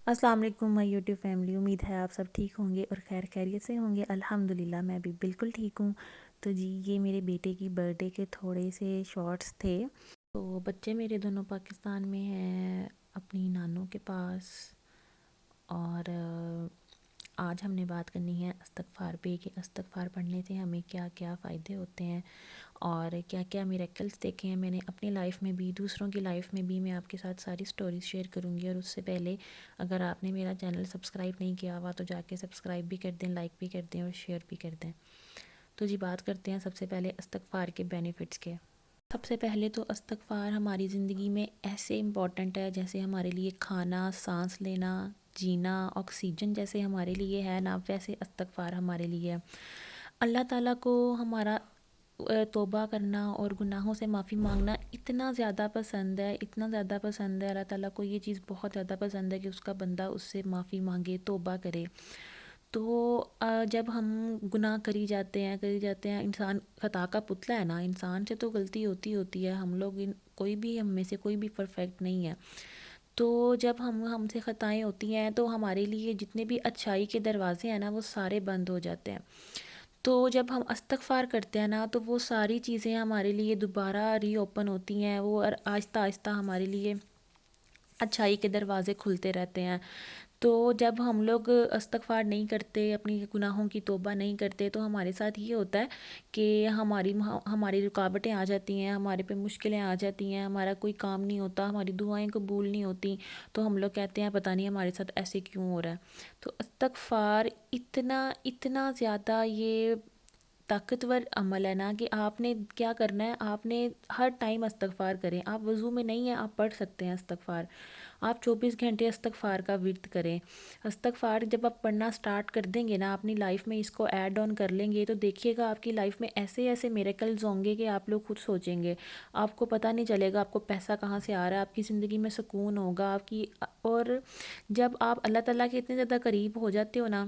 السلام علیکم مائی YouTube family, امید ہے آپ سب ٹھیک ہوں گے اور خیر خیریت سے ہوں گے۔ الحمدللہ میں بھی بالکل ٹھیک ہوں۔ تو جی یہ میرے بیٹے کی برتھ ڈے کے تھوڑے سے شارٹس تھے۔ تو بچے میرے دونوں پاکستان میں ہیں اپنی نانوں کے پاس، اور آج ہم نے بات کرنی ہے استغفار پہ کہ استغفار پڑھنے سے ہمیں کیا کیا فائدے ہوتے ہیں اور کیا کیا میریکلز دیکھے ہیں میں نے اپنی لائف میں بھی، دوسروں کی لائف میں بھی۔ میں آپ کے ساتھ ساری سٹوریز شیئر کروں گی، اور اس سے پہلے اگر آپ نے میرا چینل سبسکرائب نہیں کیا ہوا تو جا کے سبسکرائب بھی کر دیں، لائک بھی کر دیں اور شیئر بھی کر دیں۔ تو جی بات کرتے ہیں سب سے پہلے استغفار کے بینیفٹس کے۔ سب سے پہلے تو استغفار ہماری زندگی میں ایسے امپورٹنٹ ہے جیسے ہمارے لیے کھانا، سانس لینا، جینا، آکسیجن جیسے ہمارے لیے ہے نا، ویسے استغفار ہمارے لیے ہے۔ اللہ تعالیٰ کو ہمارا توبہ کرنا اور گناہوں سے معافی مانگنا اتنا زیادہ پسند ہے، اتنا زیادہ پسند ہے۔ اللہ تعالیٰ کو یہ چیز بہت زیادہ پسند ہے کہ اس کا بندہ اس سے معافی مانگے، توبہ کرے۔ تو جب ہم گناہ کری جاتے ہیں، انسان خطا کا پتلا ہے نا، انسان سے تو غلطی ہوتی ہے، ہم لوگ کوئی بھی ہم میں سے کوئی بھی پرفیکٹ نہیں ہے۔ تو جب ہم سے خطائیں ہوتی ہیں تو ہمارے لیے جتنے بھی اچھائی کے دروازے ہیں نا وہ سارے بند ہو جاتے ہیں۔ تو جب ہم استغفار کرتے ہیں نا تو وہ ساری چیزیں ہمارے لیے دوبارہ ری اوپن ہوتی ہیں، وہ آہستہ آہستہ ہمارے لیے اچھائی کے دروازے کھلتے رہتے ہیں۔ تو جب ہم لوگ استغفار نہیں کرتے، اپنی گناہوں کی توبہ نہیں کرتے، تو ہمارے ساتھ یہ ہوتا ہے کہ ہماری رکاوٹیں آ جاتی ہیں، ہمارے پہ مشکلیں آ جاتی ہیں، ہمارا کوئی کام نہیں ہوتا، ہماری دعائیں قبول نہیں ہوتی، تو ہم لوگ کہتے ہیں پتہ نہیں ہمارے ساتھ ایسے کیوں ہو رہا ہے۔ تو استغفار اتنا زیادہ یہ طاقتور عمل ہے نا کہ آپ نے کیا کرنا ہے، آپ نے ہر ٹائم استغفار کریں۔ آپ وضو میں نہیں ہیں، آپ پڑھ سکتے ہیں استغفار۔ آپ 24 گھنٹے استغفار کا ورد کریں۔ استغفار جب آپ پڑھنا سٹارٹ کر دیں گے نا، اپنی لائف میں اس کو ایڈ آن کر لیں گے، تو دیکھیے گا آپ کی لائف میں ایسے ایسے میریکلز ہوں گے کہ آپ لوگ خود سوچیں گے، آپ کو پتہ نہیں چلے گا آپ کو پیسہ کہاں سے آ رہا ہے، آپ کی زندگی میں سکون ہوگا آپ کی۔ اور جب آپ اللہ تعالیٰ کے اتنے زیادہ قریب ہو جاتے ہو نا،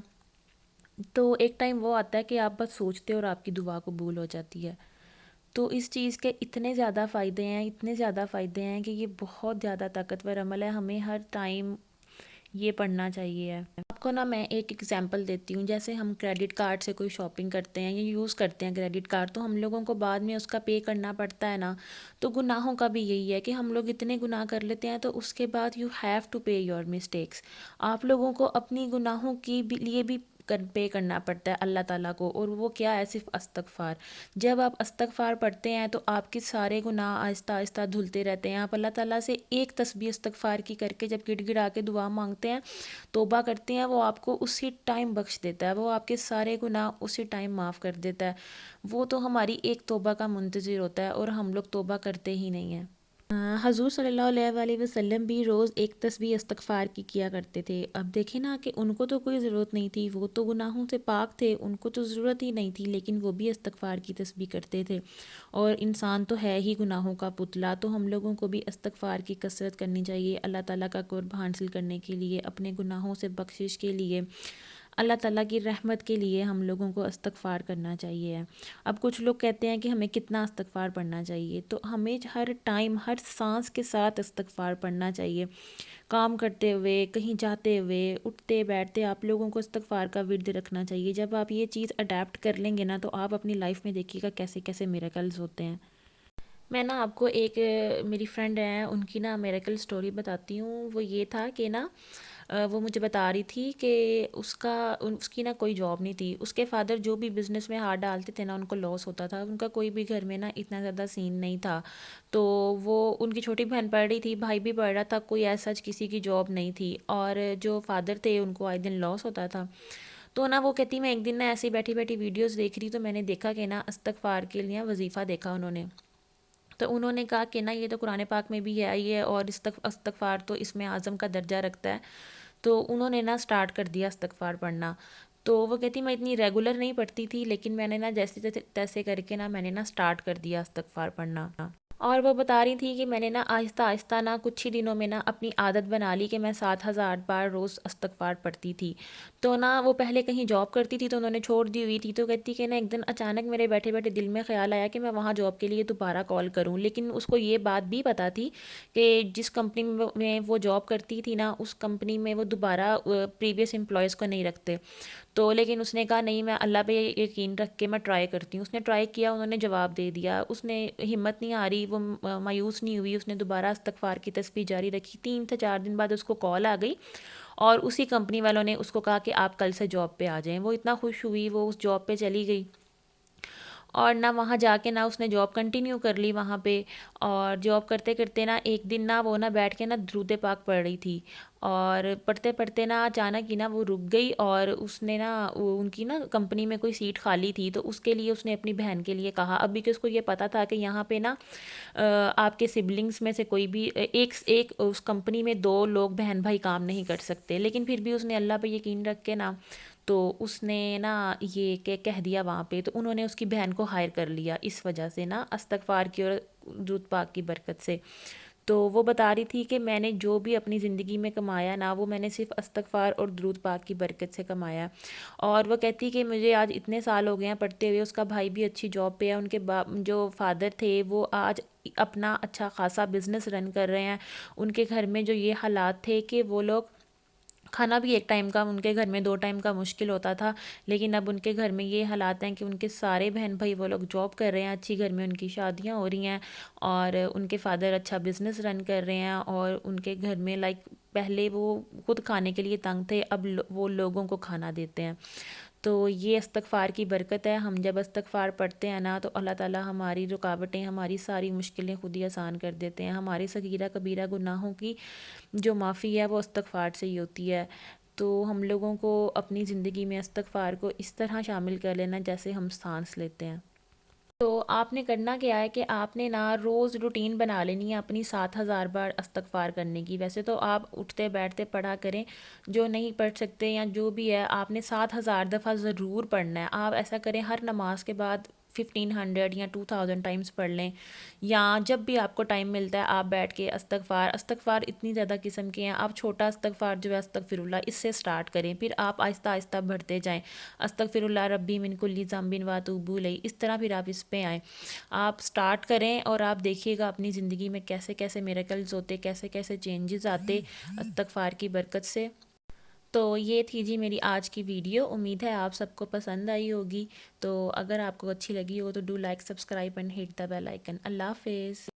تو ایک ٹائم وہ آتا ہے کہ آپ بس سوچتے ہو اور آپ کی دعا قبول ہو جاتی ہے۔ تو اس چیز کے اتنے زیادہ فائدے ہیں، اتنے زیادہ فائدے ہیں کہ یہ بہت زیادہ طاقتور عمل ہے، ہمیں ہر ٹائم یہ پڑھنا چاہیے۔ آپ کو نا میں ایک ایگزامپل دیتی ہوں، جیسے ہم کریڈٹ کارڈ سے کوئی شاپنگ کرتے ہیں یا یوز کرتے ہیں کریڈٹ کارڈ، تو ہم لوگوں کو بعد میں اس کا پے کرنا پڑتا ہے نا۔ تو گناہوں کا بھی یہی ہے کہ ہم لوگ اتنے گناہ کر لیتے ہیں تو اس کے بعد you have to pay your mistakes. آپ لوگوں کو اپنی گناہوں کی لیے بھی پے کرنا پڑتا ہے اللہ تعالیٰ کو، اور وہ کیا ہے؟ صرف استغفار۔ جب آپ استغفار پڑھتے ہیں تو آپ کے سارے گناہ آہستہ آہستہ دھلتے رہتے ہیں۔ آپ اللہ تعالیٰ سے ایک تسبیح استغفار کی کر کے جب گڑ گڑا کے دعا مانگتے ہیں، توبہ کرتے ہیں، وہ آپ کو اسی ٹائم بخش دیتا ہے، وہ آپ کے سارے گناہ اسی ٹائم معاف کر دیتا ہے۔ وہ تو ہماری ایک توبہ کا منتظر ہوتا ہے، اور ہم لوگ توبہ کرتے ہی نہیں ہیں۔ حضور صلی اللہ علیہ وآلہ وسلم بھی روز ایک تسبیح استغفار کی کیا کرتے تھے۔ اب دیکھیں نا کہ ان کو تو کوئی ضرورت نہیں تھی، وہ تو گناہوں سے پاک تھے، ان کو تو ضرورت ہی نہیں تھی، لیکن وہ بھی استغفار کی تسبیح کرتے تھے۔ اور انسان تو ہے ہی گناہوں کا پتلا، تو ہم لوگوں کو بھی استغفار کی کثرت کرنی چاہیے اللہ تعالیٰ کا قرب حاصل کرنے کے لیے، اپنے گناہوں سے بخشش کے لیے، اللہ تعالیٰ کی رحمت کے لیے ہم لوگوں کو استغفار کرنا چاہیے۔ اب کچھ لوگ کہتے ہیں کہ ہمیں کتنا استغفار پڑھنا چاہیے، تو ہمیں ہر ٹائم ہر سانس کے ساتھ استغفار پڑھنا چاہیے۔ کام کرتے ہوئے، کہیں جاتے ہوئے، اٹھتے بیٹھتے آپ لوگوں کو استغفار کا ورد رکھنا چاہیے۔ جب آپ یہ چیز اڈیپٹ کر لیں گے نا تو آپ اپنی لائف میں دیکھیے گا کیسے کیسے میریکلز ہوتے ہیں۔ میں نا آپ کو ایک میری فرینڈ ہے ان کی نا میریکل سٹوری بتاتی ہوں۔ وہ یہ تھا کہ نا وہ مجھے بتا رہی تھی کہ اس کی نا کوئی جاب نہیں تھی، اس کے فادر جو بھی بزنس میں ہاتھ ڈالتے تھے نا ان کو لاس ہوتا تھا، ان کا کوئی بھی گھر میں نا اتنا زیادہ سین نہیں تھا۔ تو وہ ان کی چھوٹی بہن پڑھ رہی تھی، بھائی بھی پڑھ رہا تھا، کوئی ایسا کسی کی جاب نہیں تھی، اور جو فادر تھے ان کو آئے دن لاس ہوتا تھا۔ تو نا وہ کہتی میں ایک دن نا ایسے بیٹھی بیٹھی ویڈیوز دیکھ رہی، تو میں نے دیکھا کہ نا استغفار کے لیے وظیفہ دیکھا انہوں نے۔ تو انہوں نے کہا کہ نا یہ تو قرآن پاک میں بھی ہے یہ، اور استغفار تو اس میں اعظم کا درجہ رکھتا ہے۔ تو انہوں نے نا سٹارٹ کر دیا استغفار پڑھنا۔ تو وہ کہتی میں اتنی ریگولر نہیں پڑھتی تھی، لیکن میں نے نا جیسے تیسے کر کے نا میں نے نا سٹارٹ کر دیا استغفار پڑھنا۔ اور وہ بتا رہی تھی کہ میں نے نا آہستہ آہستہ نا کچھ ہی دنوں میں نا اپنی عادت بنا لی کہ میں 7,000 بار روز استغفار پڑھتی تھی. تو نا وہ پہلے کہیں جاب کرتی تھی تو انہوں نے چھوڑ دی ہوئی تھی، تو کہتی کہ نا ایک دن اچانک میرے بیٹھے بیٹھے دل میں خیال آیا کہ میں وہاں جاب کے لیے دوبارہ کال کروں. لیکن اس کو یہ بات بھی پتہ تھی کہ جس کمپنی میں وہ جاب کرتی تھی نا، اس کمپنی میں وہ دوبارہ پریویس امپلائز کو نہیں رکھتے. تو لیکن اس نے کہا نہیں، میں اللہ پہ یقین رکھ کے میں ٹرائی کرتی ہوں. اس نے ٹرائی کیا، انہوں نے جواب دے دیا، اس نے ہمت نہیں ہاری، وہ مایوس نہیں ہوئی، اس نے دوبارہ استغفار کی تسبیح جاری رکھی. 3 سے 4 دن بعد اس کو کال آ گئی اور اسی کمپنی والوں نے اس کو کہا کہ آپ کل سے جاب پہ آ جائیں. وہ اتنا خوش ہوئی، وہ اس جاب پہ چلی گئی اور نہ وہاں جا کے نہ اس نے جاب کنٹینیو کر لی وہاں پہ. اور جاب کرتے کرتے نا ایک دن نا وہ نا بیٹھ کے نا درود پاک پڑھ رہی تھی، اور پڑھتے پڑھتے نا اچانک ہی نا وہ رک گئی، اور اس نے نا ان کی نا کمپنی میں کوئی سیٹ خالی تھی تو اس کے لیے اس نے اپنی بہن کے لیے کہا. ابھی کہ اس کو یہ پتہ تھا کہ یہاں پہ نا آپ کے سبلنگس میں سے کوئی بھی ایک اس کمپنی میں 2 لوگ بہن بھائی کام نہیں کر سکتے، لیکن پھر بھی اس نے اللہ پہ یقین رکھ کے نا تو اس نے نا یہ کہ کہہ دیا وہاں پہ، تو انہوں نے اس کی بہن کو ہائر کر لیا اس وجہ سے نا، استغفار کی اور درود پاک کی برکت سے. تو وہ بتا رہی تھی کہ میں نے جو بھی اپنی زندگی میں کمایا نا، وہ میں نے صرف استغفار اور درود پاک کی برکت سے کمایا. اور وہ کہتی کہ مجھے آج اتنے سال ہو گئے ہیں پڑھتے ہوئے. اس کا بھائی بھی اچھی جاب پہ ہے، ان کے جو فادر تھے وہ آج اپنا اچھا خاصا بزنس رن کر رہے ہیں. ان کے گھر میں جو یہ حالات تھے کہ وہ لوگ کھانا بھی ایک ٹائم کا، ان کے گھر میں 2 ٹائم کا مشکل ہوتا تھا، لیکن اب ان کے گھر میں یہ حالات ہیں کہ ان کے سارے بہن بھائی وہ لوگ جاب کر رہے ہیں، اچھی گھر میں ان کی شادیاں ہو رہی ہیں، اور ان کے فادر اچھا بزنس رن کر رہے ہیں، اور ان کے گھر میں پہلے وہ خود کھانے کے لیے تنگ تھے، اب وہ لوگوں کو کھانا دیتے ہیں. تو یہ استغفار کی برکت ہے. ہم جب استغفار پڑھتے ہیں نا تو اللہ تعالیٰ ہماری رکاوٹیں، ہماری ساری مشکلیں خود ہی آسان کر دیتے ہیں. ہمارے صغیرہ کبیرہ گناہوں کی جو معافی ہے وہ استغفار سے ہی ہوتی ہے. تو ہم لوگوں کو اپنی زندگی میں استغفار کو اس طرح شامل کر لینا جیسے ہم سانس لیتے ہیں. تو آپ نے کرنا کیا ہے کہ آپ نے نا روز روٹین بنا لینی ہے اپنی 7,000 بار استغفار کرنے کی. ویسے تو آپ اٹھتے بیٹھتے پڑھا کریں، جو نہیں پڑھ سکتے یا جو بھی ہے آپ نے 7,000 دفعہ ضرور پڑھنا ہے. آپ ایسا کریں ہر نماز کے بعد 1,500 یا 2,000 ٹائمز پڑھ لیں، یا جب بھی آپ کو ٹائم ملتا ہے آپ بیٹھ کے استغفار اتنی زیادہ قسم کے ہیں. آپ چھوٹا استغفار جو ہے استغفر اللہ، اس سے سٹارٹ کریں، پھر آپ آہستہ آہستہ بڑھتے جائیں. استغفر اللہ ربی من کل ذنب و اتوب الیہ، اس طرح پھر آپ اس پہ آئیں. آپ سٹارٹ کریں اور آپ دیکھیے گا اپنی زندگی میں کیسے کیسے میریکلز ہوتے، کیسے کیسے چینجز آتے استغفار کی برکت سے. تو یہ تھی جی میری آج کی ویڈیو. امید ہے آپ سب کو پسند آئی ہوگی. تو اگر آپ کو اچھی لگی ہو تو do like, subscribe and hit the bell icon. Allah حافظ.